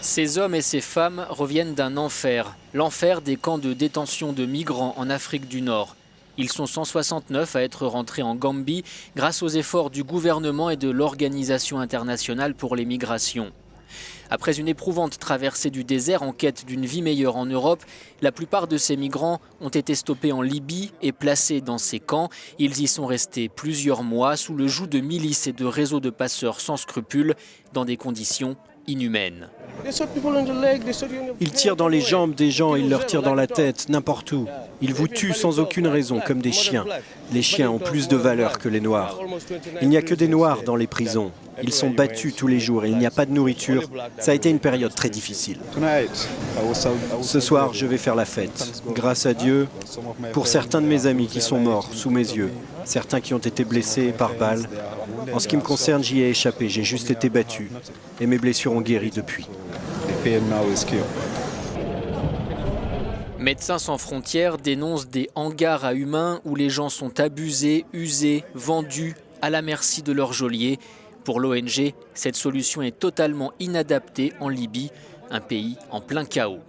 Ces hommes et ces femmes reviennent d'un enfer, l'enfer des camps de détention de migrants en Afrique du Nord. Ils sont 169 à être rentrés en Gambie grâce aux efforts du gouvernement et de l'Organisation internationale pour les migrations. Après une éprouvante traversée du désert en quête d'une vie meilleure en Europe, la plupart de ces migrants ont été stoppés en Libye et placés dans ces camps. Ils y sont restés plusieurs mois sous le joug de milices et de réseaux de passeurs sans scrupules dans des conditions inhumaines. Ils tirent dans les jambes des gens, ils leur tirent dans la tête, n'importe où. Ils vous tuent sans aucune raison, comme des chiens. Les chiens ont plus de valeur que les noirs. Il n'y a que des noirs dans les prisons. Ils sont battus tous les jours et il n'y a pas de nourriture. Ça a été une période très difficile. Ce soir, je vais faire la fête. Grâce à Dieu, pour certains de mes amis qui sont morts sous mes yeux, certains qui ont été blessés par balles. En ce qui me concerne, j'y ai échappé. J'ai juste été battu et mes blessures ont guéri depuis. Médecins sans frontières dénoncent des hangars à humains où les gens sont abusés, usés, vendus à la merci de leurs geôliers. Pour l'ONG, cette solution est totalement inadaptée en Libye, un pays en plein chaos.